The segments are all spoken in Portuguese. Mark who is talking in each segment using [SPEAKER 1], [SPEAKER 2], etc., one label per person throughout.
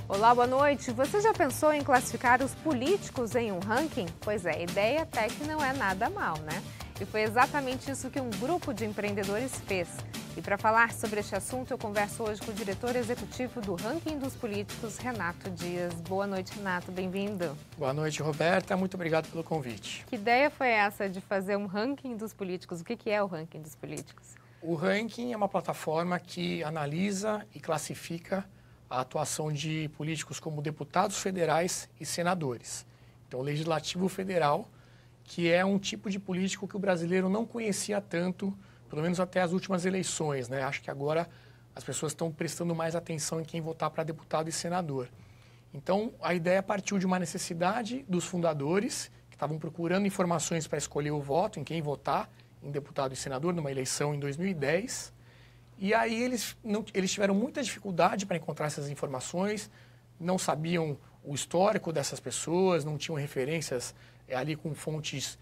[SPEAKER 1] Olá, boa noite. Você já pensou em classificar os políticos em um ranking? Pois é, a ideia até que não é nada mal, né? E foi exatamente isso que um grupo de empreendedores fez. E para falar sobre este assunto, eu converso hoje com o diretor executivo do Ranking dos Políticos, Renato Dias. Boa noite, Renato. Bem-vindo.
[SPEAKER 2] Boa noite, Roberta. Muito obrigado pelo convite.
[SPEAKER 1] Que ideia foi essa de fazer um ranking dos políticos? O que é o ranking dos políticos?
[SPEAKER 2] O ranking é uma plataforma que analisa e classifica a atuação de políticos como deputados federais e senadores. Então, o Legislativo Federal, que é um tipo de político que o brasileiro não conhecia tanto, pelo menos até as últimas eleições, né? Acho que agora as pessoas estão prestando mais atenção em quem votar para deputado e senador. Então, a ideia partiu de uma necessidade dos fundadores, que estavam procurando informações para escolher o voto, em quem votar, em deputado e senador, numa eleição em 2010. E aí eles tiveram muita dificuldade para encontrar essas informações, não sabiam o histórico dessas pessoas, não tinham referências ali com fontes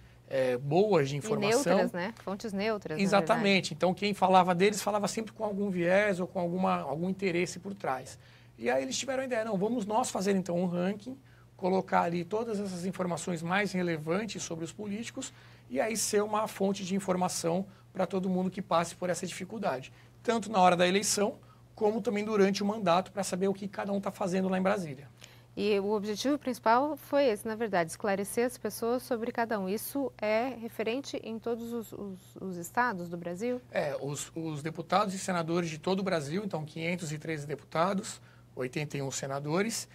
[SPEAKER 2] boas de informação.
[SPEAKER 1] E neutras, né? Fontes neutras.
[SPEAKER 2] Exatamente. Então, quem falava deles falava sempre com algum viés ou com algum interesse por trás. E aí eles tiveram a ideia, não, vamos nós fazer então um ranking, colocar ali todas essas informações mais relevantes sobre os políticos e aí ser uma fonte de informação para todo mundo que passe por essa dificuldade. Tanto na hora da eleição, como também durante o mandato, para saber o que cada um está fazendo lá em Brasília.
[SPEAKER 1] E o objetivo principal foi esse, na verdade, esclarecer as pessoas sobre cada um. Isso é referente em todos os estados do Brasil?
[SPEAKER 2] Os deputados e senadores de todo o Brasil, então 513 deputados, 81 senadores.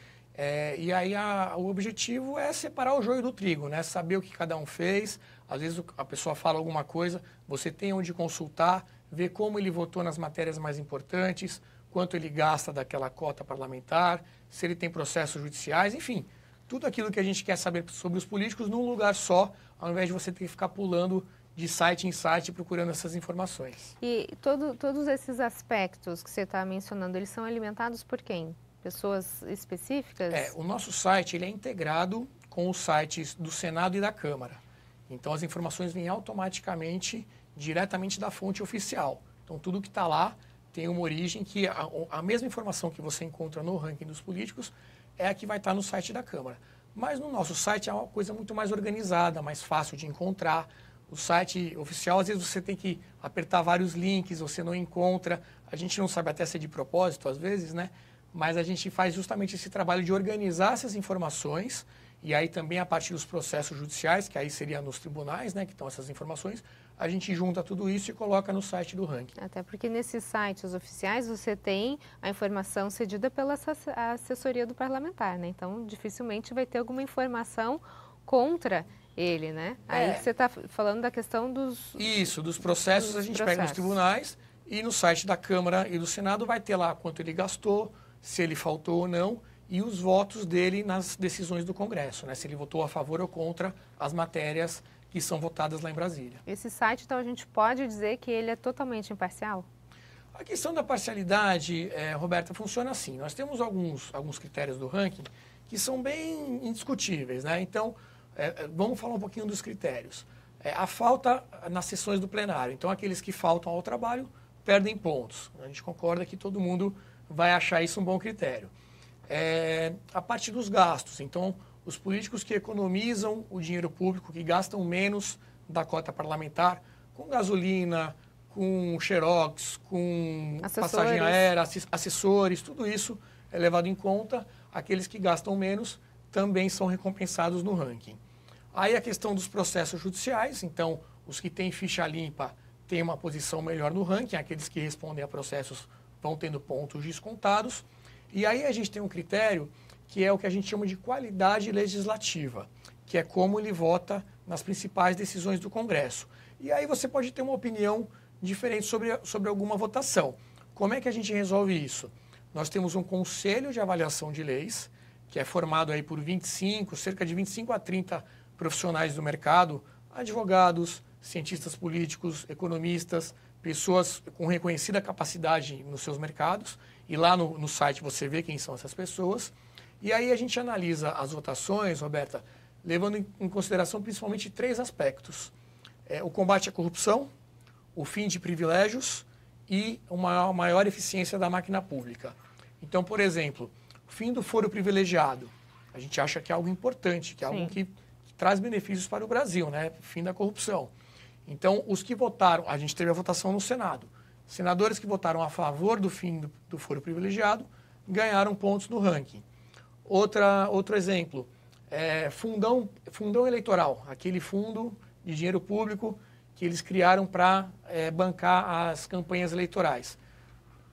[SPEAKER 2] E aí o objetivo é separar o joio do trigo, né? Saber o que cada um fez. Às vezes a pessoa fala alguma coisa, você tem onde consultar, ver como ele votou nas matérias mais importantes, quanto ele gasta daquela cota parlamentar, se ele tem processos judiciais, enfim, tudo aquilo que a gente quer saber sobre os políticos num lugar só, ao invés de você ter que ficar pulando de site em site procurando essas informações.
[SPEAKER 1] E todos esses aspectos que você está mencionando, eles são alimentados por quem? Pessoas específicas?
[SPEAKER 2] O nosso site ele é integrado com os sites do Senado e da Câmara. Então, as informações vêm automaticamente, diretamente da fonte oficial. Então, tudo que está lá tem uma origem que a mesma informação que você encontra no ranking dos políticos é a que vai estar no site da Câmara. Mas no nosso site é uma coisa muito mais organizada, mais fácil de encontrar. O site oficial, às vezes você tem que apertar vários links, você não encontra. A gente não sabe até se é de propósito, às vezes, né? Mas a gente faz justamente esse trabalho de organizar essas informações e aí também a partir dos processos judiciais, que aí seria nos tribunais, né, que estão essas informações, a gente junta tudo isso e coloca no site do ranking.
[SPEAKER 1] Até porque nesses sites oficiais você tem a informação cedida pela assessoria do parlamentar, né? Então, dificilmente vai ter alguma informação contra ele, né? Aí você está falando da questão dos...
[SPEAKER 2] Isso, dos processos a gente pega nos tribunais e no site da Câmara e do Senado vai ter lá quanto ele gastou, se ele faltou ou não, e os votos dele nas decisões do Congresso, né? Se ele votou a favor ou contra as matérias que são votadas lá em Brasília.
[SPEAKER 1] Esse site, então, a gente pode dizer que ele é totalmente imparcial?
[SPEAKER 2] A questão da parcialidade, Roberta, funciona assim. Nós temos alguns critérios do ranking que são bem indiscutíveis, né? Então, vamos falar um pouquinho dos critérios. A falta nas sessões do plenário. Então, aqueles que faltam ao trabalho perdem pontos. A gente concorda que todo mundo vai achar isso um bom critério. A parte dos gastos. Então, os políticos que economizam o dinheiro público, que gastam menos da cota parlamentar, com gasolina, com xerox, com passagem aérea, assessores, tudo isso é levado em conta. Aqueles que gastam menos também são recompensados no ranking. Aí a questão dos processos judiciais. Então, os que têm ficha limpa têm uma posição melhor no ranking, aqueles que respondem a processos vão tendo pontos descontados. E aí a gente tem um critério que é o que a gente chama de qualidade legislativa, que é como ele vota nas principais decisões do Congresso. E aí você pode ter uma opinião diferente sobre alguma votação. Como é que a gente resolve isso? Nós temos um conselho de avaliação de leis, que é formado aí por cerca de 25 a 30 profissionais do mercado, advogados, cientistas políticos, economistas, pessoas com reconhecida capacidade nos seus mercados, e lá no site você vê quem são essas pessoas. E aí a gente analisa as votações, Roberta, levando em consideração principalmente 3 aspectos. O combate à corrupção, o fim de privilégios e uma maior eficiência da máquina pública. Então, por exemplo, fim do foro privilegiado. A gente acha que é algo importante, que é algo que traz benefícios para o Brasil, né? Fim da corrupção. Então, os que votaram, a gente teve a votação no Senado. Senadores que votaram a favor do fim do foro privilegiado ganharam pontos no ranking. Outro exemplo, fundão eleitoral, aquele fundo de dinheiro público que eles criaram para bancar as campanhas eleitorais.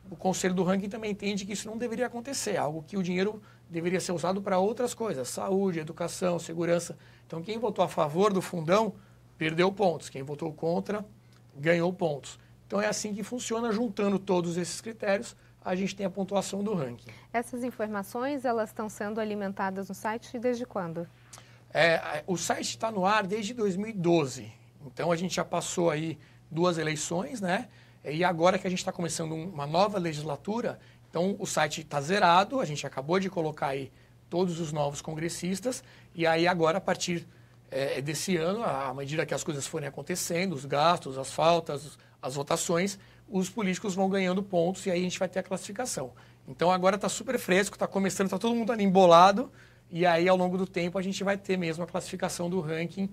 [SPEAKER 2] O Conselho do Ranking também entende que isso não deveria acontecer, algo que o dinheiro deveria ser usado para outras coisas, saúde, educação, segurança. Então, quem votou a favor do fundão perdeu pontos, quem votou contra ganhou pontos. Então, é assim que funciona, juntando todos esses critérios, a gente tem a pontuação do ranking.
[SPEAKER 1] Essas informações, elas estão sendo alimentadas no site desde quando?
[SPEAKER 2] O site está no ar desde 2012, então a gente já passou aí 2 eleições, né? E agora que a gente está começando uma nova legislatura, então o site está zerado, a gente acabou de colocar aí todos os novos congressistas, e aí agora, a partir desse ano, à medida que as coisas forem acontecendo, os gastos, as faltas, as votações, os políticos vão ganhando pontos e aí a gente vai ter a classificação. Então agora está super fresco, está começando, está todo mundo ali embolado, e aí ao longo do tempo a gente vai ter mesmo a classificação do ranking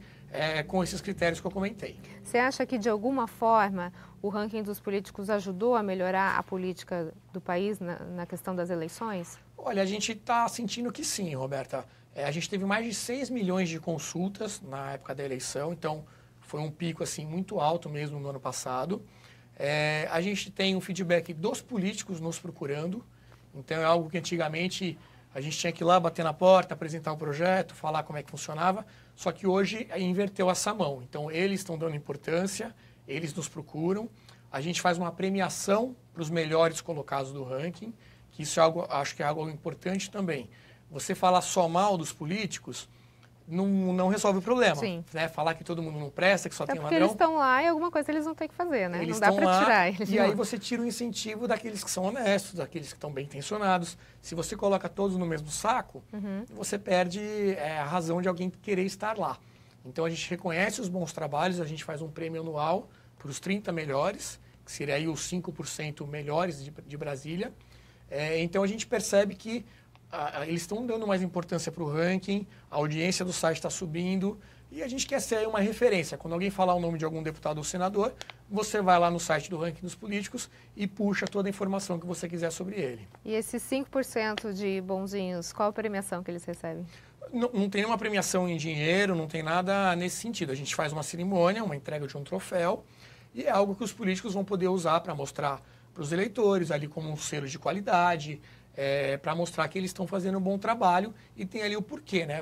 [SPEAKER 2] com esses critérios que eu comentei.
[SPEAKER 1] Você acha que de alguma forma o ranking dos políticos ajudou a melhorar a política do país na questão das eleições?
[SPEAKER 2] Olha, a gente está sentindo que sim, Roberta. A gente teve mais de 6 milhões de consultas na época da eleição, então foi um pico assim muito alto mesmo no ano passado. A gente tem um feedback dos políticos nos procurando, então é algo que antigamente a gente tinha que ir lá bater na porta, apresentar o projeto, falar como é que funcionava, só que hoje inverteu essa mão. Então eles estão dando importância, eles nos procuram, a gente faz uma premiação para os melhores colocados do ranking, que isso é algo, acho que é algo importante também. Você falar só mal dos políticos não resolve o problema.
[SPEAKER 1] Sim.
[SPEAKER 2] Né? Falar que todo mundo não presta, que só tem ladrão.
[SPEAKER 1] Porque eles estão lá e alguma coisa eles vão ter que fazer, né?
[SPEAKER 2] Eles
[SPEAKER 1] não dá para tirar
[SPEAKER 2] eles. E aí você tira o incentivo daqueles que são honestos, daqueles que estão bem intencionados. Se você coloca todos no mesmo saco, você perde a razão de alguém querer estar lá. Então a gente reconhece os bons trabalhos, a gente faz um prêmio anual para os 30 melhores, que seria aí os 5% melhores de Brasília. Então a gente percebe que eles estão dando mais importância para o ranking, a audiência do site está subindo e a gente quer ser uma referência. Quando alguém falar o nome de algum deputado ou senador, você vai lá no site do ranking dos políticos e puxa toda a informação que você quiser sobre ele.
[SPEAKER 1] E esses 5% de bonzinhos, qual a premiação que eles recebem?
[SPEAKER 2] Não tem uma premiação em dinheiro, não tem nada nesse sentido. A gente faz uma cerimônia, uma entrega de um troféu e é algo que os políticos vão poder usar para mostrar para os eleitores ali como um selo de qualidade, para mostrar que eles estão fazendo um bom trabalho e tem ali o porquê, né?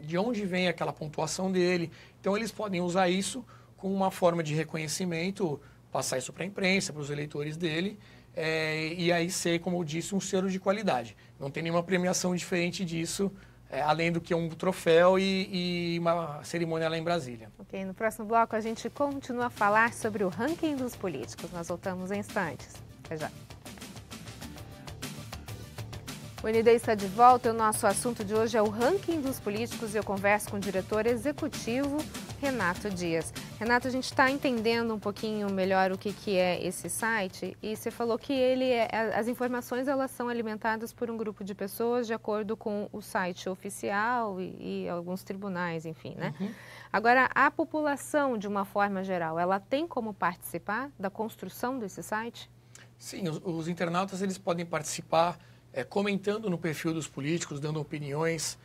[SPEAKER 2] De onde vem aquela pontuação dele. Então, eles podem usar isso como uma forma de reconhecimento, passar isso para a imprensa, para os eleitores dele, e aí ser, como eu disse, um selo de qualidade. Não tem nenhuma premiação diferente disso, além do que um troféu e uma cerimônia lá em Brasília.
[SPEAKER 1] Ok, no próximo bloco a gente continua a falar sobre o ranking dos políticos. Nós voltamos em instantes. Até já. O ND está de volta e o nosso assunto de hoje é o ranking dos políticos e eu converso com o diretor executivo, Renato Dias. Renato, a gente está entendendo um pouquinho melhor o que é esse site e você falou que as informações elas são alimentadas por um grupo de pessoas de acordo com o site oficial e alguns tribunais, enfim, né? Agora, a população, de uma forma geral, ela tem como participar da construção desse site?
[SPEAKER 2] Sim, os internautas eles podem participar comentando no perfil dos políticos, dando opiniões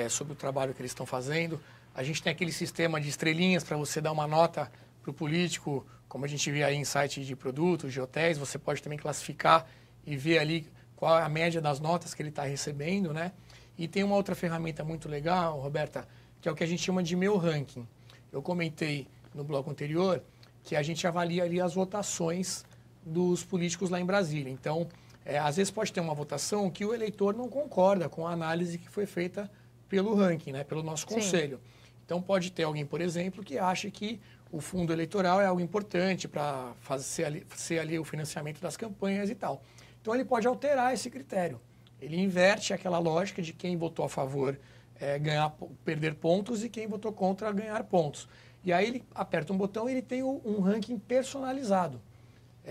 [SPEAKER 2] sobre o trabalho que eles estão fazendo. A gente tem aquele sistema de estrelinhas para você dar uma nota para o político, como a gente vê aí em sites de produtos, de hotéis. Você pode também classificar e ver ali qual é a média das notas que ele está recebendo, né? E tem uma outra ferramenta muito legal, Roberta, que é o que a gente chama de Meu Ranking. Eu comentei no bloco anterior que a gente avalia ali as votações dos políticos lá em Brasília. Então, às vezes pode ter uma votação que o eleitor não concorda com a análise que foi feita pelo ranking, né, pelo nosso conselho. Sim. Então pode ter alguém, por exemplo, que acha que o fundo eleitoral é algo importante para ser ali o financiamento das campanhas e tal. Então ele pode alterar esse critério. Ele inverte aquela lógica de quem votou a favor perder pontos e quem votou contra ganhar pontos. E aí ele aperta um botão e ele tem um ranking personalizado,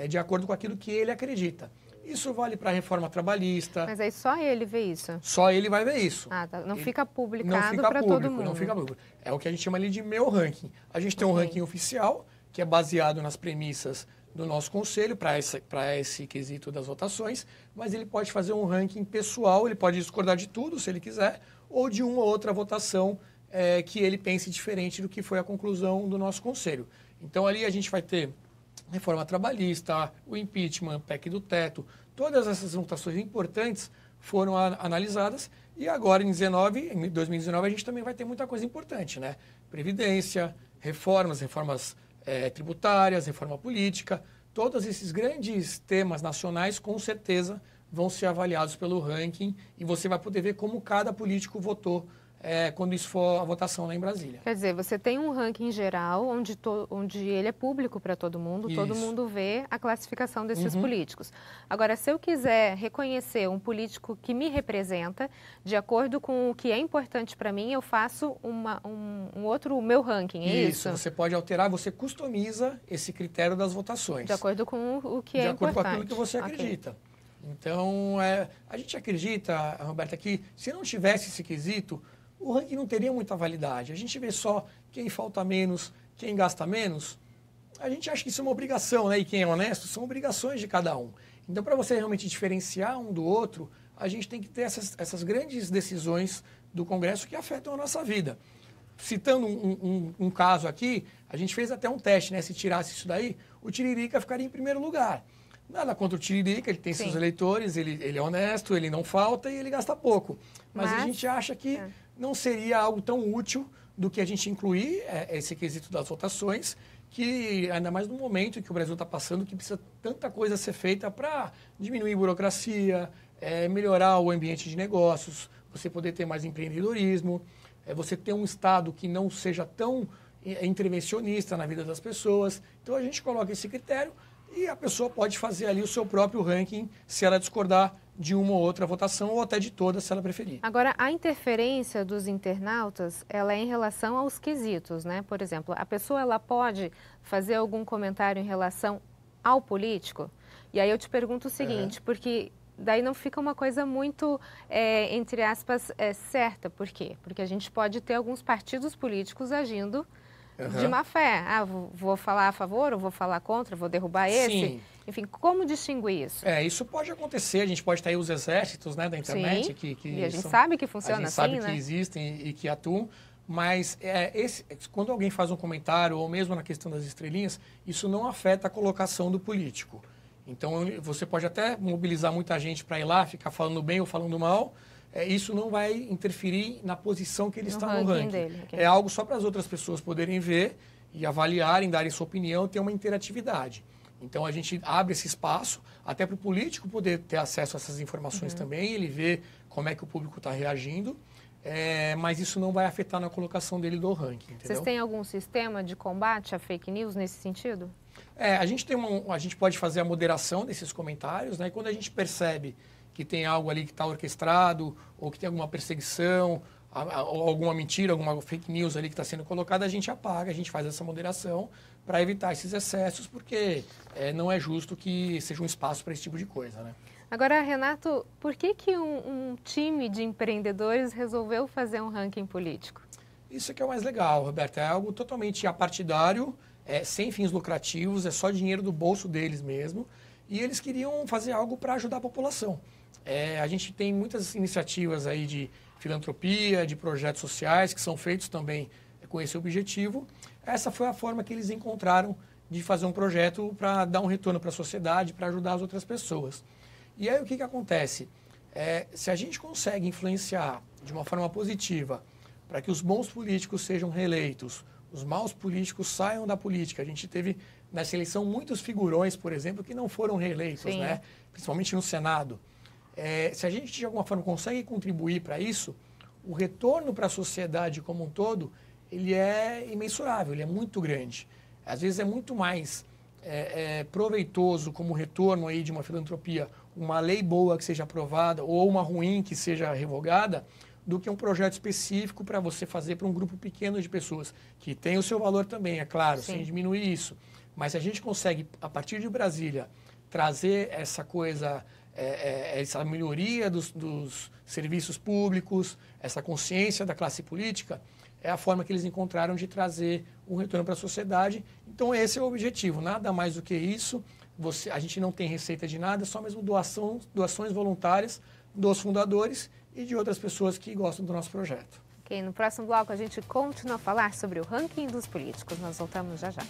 [SPEAKER 2] de acordo com aquilo que ele acredita. Isso vale para a reforma trabalhista.
[SPEAKER 1] Mas aí só ele vê isso?
[SPEAKER 2] Só ele vai ver isso.
[SPEAKER 1] Ah, tá. Não fica
[SPEAKER 2] Não
[SPEAKER 1] publicado
[SPEAKER 2] fica
[SPEAKER 1] para todo mundo.
[SPEAKER 2] Não fica público. É o que a gente chama ali de meu ranking. A gente tem um ranking oficial, que é baseado nas premissas do nosso conselho para esse quesito das votações, mas ele pode fazer um ranking pessoal, ele pode discordar de tudo, se ele quiser, ou de uma ou outra votação que ele pense diferente do que foi a conclusão do nosso conselho. Então, ali a gente vai ter reforma trabalhista, o impeachment, PEC do teto, todas essas votações importantes foram analisadas e agora, em 2019, a gente também vai ter muita coisa importante, né? Previdência, reformas tributárias, reforma política, todos esses grandes temas nacionais, com certeza, vão ser avaliados pelo ranking e você vai poder ver como cada político votou quando isso for a votação lá em Brasília.
[SPEAKER 1] Quer dizer, você tem um ranking geral onde ele é público para todo mundo vê a classificação desses políticos. Agora, se eu quiser reconhecer um político que me representa, de acordo com o que é importante para mim, eu faço o meu ranking, é isso?
[SPEAKER 2] Isso, você pode alterar, você customiza esse critério das votações.
[SPEAKER 1] De acordo com o que é importante.
[SPEAKER 2] De acordo com aquilo que você acredita. Então, a gente acredita, Roberta, que se não tivesse esse quesito, o ranking não teria muita validade. A gente vê só quem falta menos, quem gasta menos. A gente acha que isso é uma obrigação, né? E quem é honesto, são obrigações de cada um. Então, para você realmente diferenciar um do outro, a gente tem que ter essas grandes decisões do Congresso que afetam a nossa vida. Citando um caso aqui, a gente fez até um teste, né? Se tirasse isso daí, o Tiririca ficaria em primeiro lugar. Nada contra o Tiririca, ele tem seus eleitores, ele é honesto, ele não falta e ele gasta pouco. Mas a gente acha que não seria algo tão útil do que a gente incluir esse quesito das votações, que ainda mais no momento em que o Brasil está passando, que precisa tanta coisa ser feita para diminuir a burocracia, melhorar o ambiente de negócios, você poder ter mais empreendedorismo, você ter um Estado que não seja tão intervencionista na vida das pessoas. Então a gente coloca esse critério e a pessoa pode fazer ali o seu próprio ranking se ela discordar de uma ou outra votação ou até de todas, se ela preferir.
[SPEAKER 1] Agora, a interferência dos internautas, ela é em relação aos quesitos, né? Por exemplo, a pessoa ela pode fazer algum comentário em relação ao político? E aí eu te pergunto o seguinte, porque daí não fica uma coisa muito, entre aspas, certa. Por quê? Porque a gente pode ter alguns partidos políticos agindo de má fé. Ah, vou falar a favor ou vou falar contra, vou derrubar esse?
[SPEAKER 2] Sim.
[SPEAKER 1] Enfim, como distinguir isso?
[SPEAKER 2] Isso pode acontecer, a gente pode ter aí os exércitos, né, da internet.
[SPEAKER 1] Sim, e a gente sabe que funciona assim, né?
[SPEAKER 2] A gente sabe que existem e que atuam, mas quando alguém faz um comentário, ou mesmo na questão das estrelinhas, isso não afeta a colocação do político. Então, você pode até mobilizar muita gente para ir lá, ficar falando bem ou falando mal, isso não vai interferir na posição que ele está no ranking.
[SPEAKER 1] Dele,
[SPEAKER 2] É algo só para as outras pessoas poderem ver e avaliarem, darem sua opinião, ter uma interatividade. Então, a gente abre esse espaço até para o político poder ter acesso a essas informações também, ele ver como é que o público está reagindo, mas isso não vai afetar na colocação dele do ranking, entendeu?
[SPEAKER 1] Vocês têm algum sistema de combate a fake news nesse sentido?
[SPEAKER 2] A gente pode fazer a moderação desses comentários, né? E quando a gente percebe que tem algo ali que está orquestrado, ou que tem alguma perseguição, ou alguma mentira, alguma fake news ali que está sendo colocada, a gente apaga, a gente faz essa moderação para evitar esses excessos, porque não é justo que seja um espaço para esse tipo de coisa, né?
[SPEAKER 1] Agora, Renato, por que um time de empreendedores resolveu fazer um ranking político?
[SPEAKER 2] Isso que é o mais legal, Roberta. É algo totalmente apartidário, sem fins lucrativos, é só dinheiro do bolso deles mesmo. E eles queriam fazer algo para ajudar a população. A gente tem muitas iniciativas aí de filantropia, de projetos sociais que são feitos também com esse objetivo. Essa foi a forma que eles encontraram de fazer um projeto para dar um retorno para a sociedade, para ajudar as outras pessoas. E aí o que acontece? Se a gente consegue influenciar de uma forma positiva para que os bons políticos sejam reeleitos, os maus políticos saiam da política. A gente teve nessa eleição muitos figurões, por exemplo, que não foram reeleitos, né? Principalmente no Senado. Se a gente de alguma forma consegue contribuir para isso, o retorno para a sociedade como um todo, ele é imensurável, ele é muito grande. Às vezes é muito mais proveitoso como retorno aí de uma filantropia, uma lei boa que seja aprovada ou uma ruim que seja revogada, do que um projeto específico para você fazer para um grupo pequeno de pessoas, que tem o seu valor também, é claro, sem diminuir isso. Mas se a gente consegue, a partir de Brasília, trazer essa coisa, essa melhoria dos serviços públicos, essa consciência da classe política, é a forma que eles encontraram de trazer um retorno para a sociedade. Então, esse é o objetivo, nada mais do que isso. A gente não tem receita de nada, só mesmo doações voluntárias dos fundadores e de outras pessoas que gostam do nosso projeto.
[SPEAKER 1] Ok, no próximo bloco a gente continua a falar sobre o ranking dos políticos. Nós voltamos já já.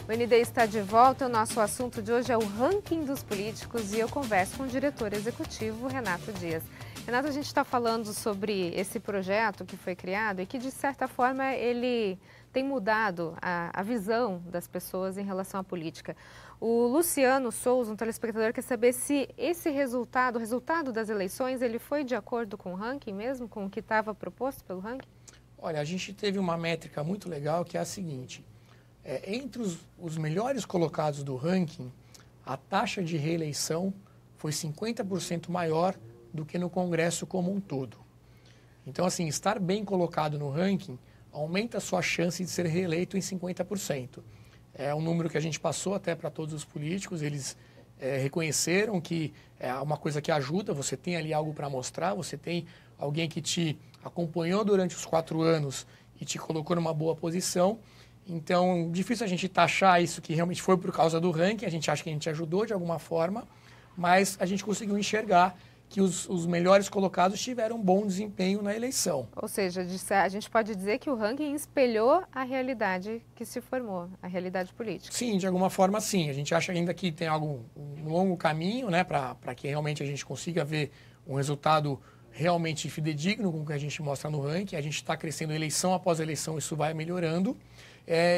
[SPEAKER 1] O ND está de volta. O nosso assunto de hoje é o ranking dos políticos e eu converso com o diretor executivo, Renato Dias. Renato, a gente está falando sobre esse projeto que foi criado e que, de certa forma, ele tem mudado a visão das pessoas em relação à política. O Luciano Souza, um telespectador, quer saber se esse resultado, o resultado das eleições, ele foi de acordo com o ranking mesmo, com o que estava proposto pelo ranking?
[SPEAKER 2] Olha, a gente teve uma métrica muito legal que é a seguinte. Entre os melhores colocados do ranking, a taxa de reeleição foi 50% maior do que no Congresso como um todo. Então, assim, estar bem colocado no ranking aumenta a sua chance de ser reeleito em 50%. É um número que a gente passou até para todos os políticos, eles reconheceram que é uma coisa que ajuda, você tem ali algo para mostrar, você tem alguém que te acompanhou durante os 4 anos e te colocou numa boa posição. Então, difícil a gente taxar isso que realmente foi por causa do ranking, a gente acha que a gente ajudou de alguma forma, mas a gente conseguiu enxergar que os melhores colocados tiveram um bom desempenho na eleição.
[SPEAKER 1] Ou seja, a gente pode dizer que o ranking espelhou a realidade que se formou, a realidade política.
[SPEAKER 2] Sim, de alguma forma sim. A gente acha ainda que tem um longo caminho, né, para que realmente a gente consiga ver um resultado realmente fidedigno com o que a gente mostra no ranking. A gente está crescendo eleição após eleição, isso vai melhorando.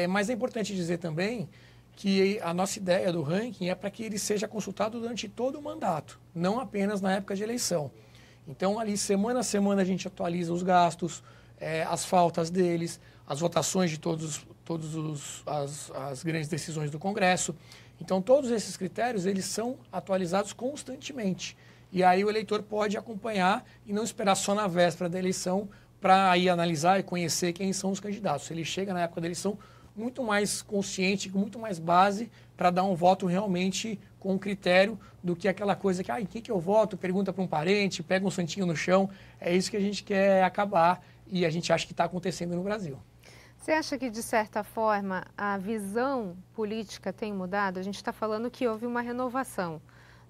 [SPEAKER 2] Mas é importante dizer também que a nossa ideia do ranking é para que ele seja consultado durante todo o mandato, não apenas na época de eleição. Então, ali, semana a semana, a gente atualiza os gastos, as faltas deles, as votações de as grandes decisões do Congresso. Então, todos esses critérios, eles são atualizados constantemente. E aí o eleitor pode acompanhar e não esperar só na véspera da eleição para aí analisar e conhecer quem são os candidatos. Ele chega na época da eleição muito mais consciente, com muito mais base para dar um voto realmente com critério do que aquela coisa que, em que eu voto, pergunta para um parente, pega um santinho no chão. É isso que a gente quer acabar e a gente acha que está acontecendo no Brasil.
[SPEAKER 1] Você acha que, de certa forma, a visão política tem mudado? A gente está falando que houve uma renovação,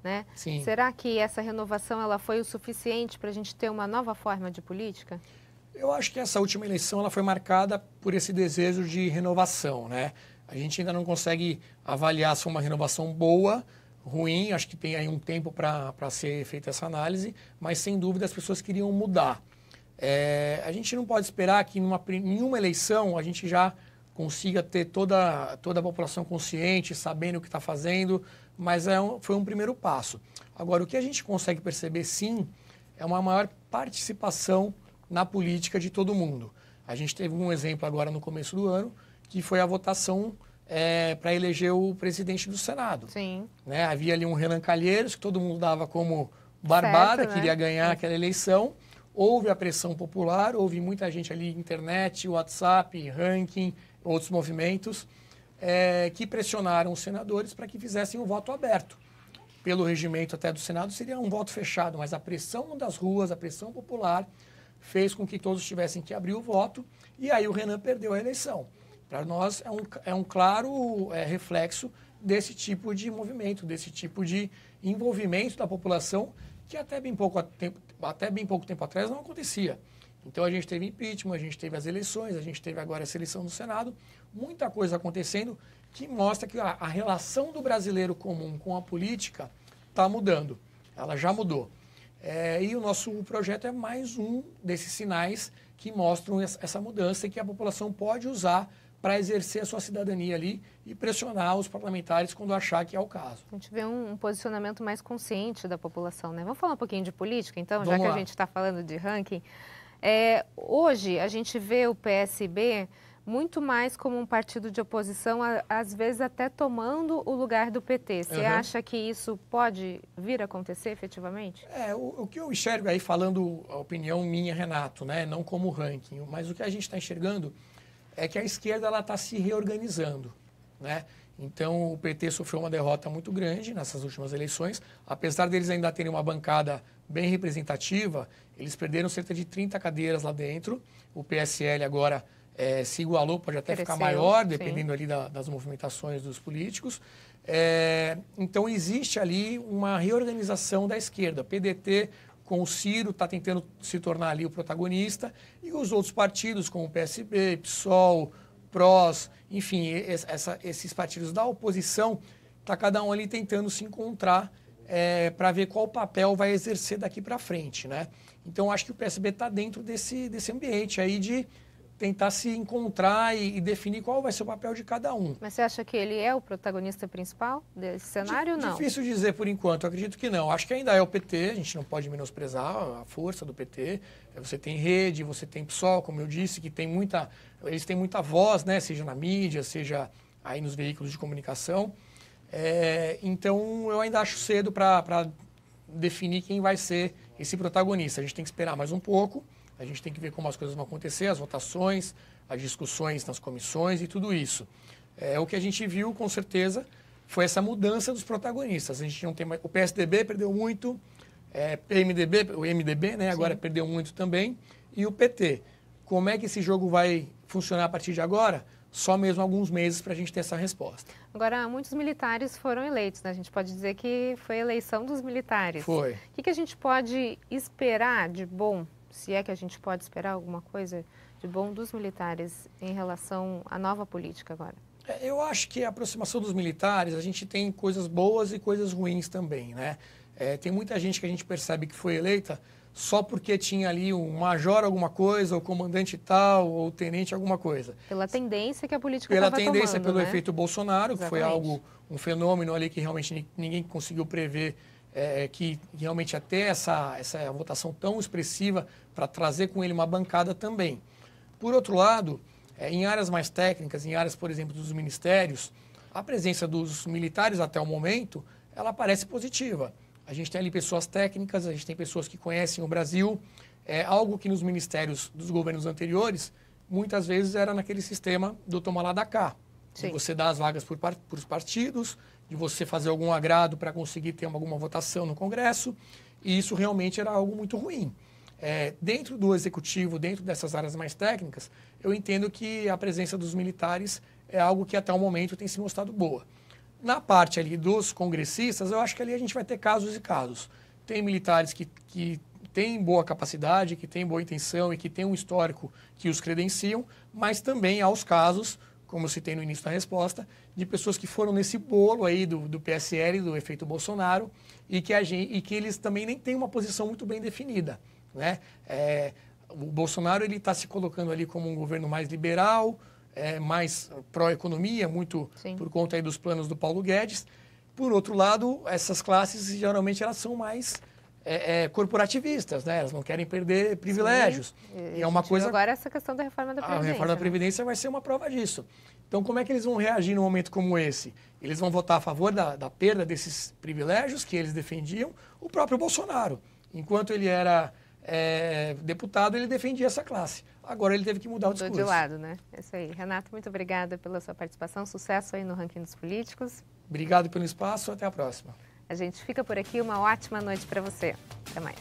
[SPEAKER 1] né?
[SPEAKER 2] Sim.
[SPEAKER 1] Será que essa renovação ela foi o suficiente para a gente ter uma nova forma de política?
[SPEAKER 2] Eu acho que essa última eleição ela foi marcada por esse desejo de renovação, né? A gente ainda não consegue avaliar se foi uma renovação boa, ruim, acho que tem aí um tempo para ser feita essa análise, mas sem dúvida as pessoas queriam mudar. A gente não pode esperar que em uma eleição a gente já consiga ter toda a população consciente, sabendo o que está fazendo, mas foi um primeiro passo. Agora, o que a gente consegue perceber, sim, é uma maior participação na política de todo mundo. A gente teve um exemplo agora no começo do ano, que foi a votação para eleger o presidente do Senado.
[SPEAKER 1] Sim.
[SPEAKER 2] Né? Havia ali um Renan Calheiros, que todo mundo dava como barbada, certo, né? Queria ganhar aquela eleição. Houve a pressão popular, houve muita gente ali, internet, WhatsApp, ranking, outros movimentos, que pressionaram os senadores para que fizessem um voto aberto. Pelo regimento até do Senado seria um voto fechado, mas a pressão das ruas, a pressão popular, fez com que todos tivessem que abrir o voto e aí o Renan perdeu a eleição. Para nós é um claro reflexo desse tipo de movimento, desse tipo de envolvimento da população que até bem pouco tempo atrás não acontecia. Então a gente teve impeachment, a gente teve as eleições, a gente teve agora essa eleição no Senado, muita coisa acontecendo que mostra que a relação do brasileiro comum com a política está mudando, ela já mudou. E o nosso projeto é mais um desses sinais que mostram essa mudança e que a população pode usar para exercer a sua cidadania ali e pressionar os parlamentares quando achar que é o caso.
[SPEAKER 1] A gente vê um posicionamento mais consciente da população, né? Vamos falar um pouquinho de política, então,
[SPEAKER 2] Vamos
[SPEAKER 1] já que
[SPEAKER 2] lá.
[SPEAKER 1] a gente está falando de ranking. Hoje, a gente vê o PSB muito mais como um partido de oposição, às vezes até tomando o lugar do PT. Você acha que isso pode vir a acontecer efetivamente?
[SPEAKER 2] O que eu enxergo aí, falando a opinião minha, Renato, né? Não como ranking, mas o que a gente está enxergando é que a esquerda está se reorganizando, né? Então, o PT sofreu uma derrota muito grande nessas últimas eleições. Apesar deles ainda terem uma bancada bem representativa, eles perderam cerca de 30 cadeiras lá dentro. O PSL agora se igualou, pode até ficar maior, dependendo ali das movimentações dos políticos. Então, existe ali uma reorganização da esquerda. PDT, com o Ciro, está tentando se tornar ali o protagonista, e os outros partidos, como o PSB, PSOL, PROS, enfim, esses partidos da oposição, está cada um ali tentando se encontrar para ver qual papel vai exercer daqui para frente, né? Então, acho que o PSB está dentro desse ambiente aí de tentar se encontrar e definir qual vai ser o papel de cada um.
[SPEAKER 1] Mas você acha que ele é o protagonista principal desse cenário ou não?
[SPEAKER 2] Difícil dizer por enquanto, eu acredito que não. Acho que ainda é o PT, a gente não pode menosprezar a força do PT. Você tem Rede, você tem PSOL, como eu disse, que eles têm muita voz, né? Seja na mídia, seja aí nos veículos de comunicação. Então, eu ainda acho cedo para definir quem vai ser esse protagonista. A gente tem que esperar mais um pouco. A gente tem que ver como as coisas vão acontecer, as votações, as discussões nas comissões e tudo isso. O que a gente viu, com certeza, foi essa mudança dos protagonistas. A gente não tem mais, o PSDB perdeu muito, o MDB, né, agora perdeu muito também, e o PT. Como é que esse jogo vai funcionar a partir de agora? Só mesmo alguns meses para a gente ter essa resposta.
[SPEAKER 1] Agora, muitos militares foram eleitos, né? A gente pode dizer que foi a eleição dos militares.
[SPEAKER 2] Foi.
[SPEAKER 1] O que a gente pode esperar de bom, se é que a gente pode esperar alguma coisa de bom dos militares em relação à nova política agora?
[SPEAKER 2] Eu acho que a aproximação dos militares, a gente tem coisas boas e coisas ruins também, né? Tem muita gente que a gente percebe que foi eleita só porque tinha ali um major alguma coisa, ou comandante tal, ou tenente alguma coisa.
[SPEAKER 1] Pela tendência que a política estava tomando,
[SPEAKER 2] pela tendência, pelo
[SPEAKER 1] né?
[SPEAKER 2] efeito Bolsonaro,
[SPEAKER 1] Exatamente.
[SPEAKER 2] Que foi um fenômeno ali que realmente ninguém conseguiu prever, que realmente até essa votação tão expressiva para trazer com ele uma bancada também. Por outro lado, em áreas mais técnicas, em áreas, por exemplo, dos ministérios, a presença dos militares até o momento, ela parece positiva. A gente tem ali pessoas técnicas, a gente tem pessoas que conhecem o Brasil, algo que nos ministérios dos governos anteriores, muitas vezes era naquele sistema do toma lá da cá. De você dar as vagas para os partidos, de você fazer algum agrado para conseguir ter alguma votação no Congresso, e isso realmente era algo muito ruim. Dentro do executivo, dentro dessas áreas mais técnicas, eu entendo que a presença dos militares é algo que até o momento tem se mostrado boa. Na parte ali dos congressistas, eu acho que ali a gente vai ter casos e casos. Tem militares que têm boa capacidade, que têm boa intenção e que têm um histórico que os credenciam, mas também há os casos, como eu citei no início da resposta, de pessoas que foram nesse bolo aí do PSL, do efeito Bolsonaro, e que eles também nem têm uma posição muito bem definida, né? O Bolsonaro está se colocando ali como um governo mais liberal, mais pró-economia, muito por conta aí dos planos do Paulo Guedes. Por outro lado, essas classes, geralmente, elas são mais corporativistas, né? Elas não querem perder privilégios.
[SPEAKER 1] E é uma coisa... Agora essa questão da reforma da Previdência.
[SPEAKER 2] A reforma da Previdência vai ser uma prova disso. Então, como é que eles vão reagir num momento como esse? Eles vão votar a favor da perda desses privilégios que eles defendiam? O próprio Bolsonaro, enquanto ele era deputado, ele defendia essa classe. Agora ele teve que mudar o discurso.
[SPEAKER 1] De lado, né? É isso aí. Renato, muito obrigada pela sua participação. Sucesso aí no Ranking dos Políticos.
[SPEAKER 2] Obrigado pelo espaço. Até a próxima.
[SPEAKER 1] A gente fica por aqui. Uma ótima noite para você. Até mais.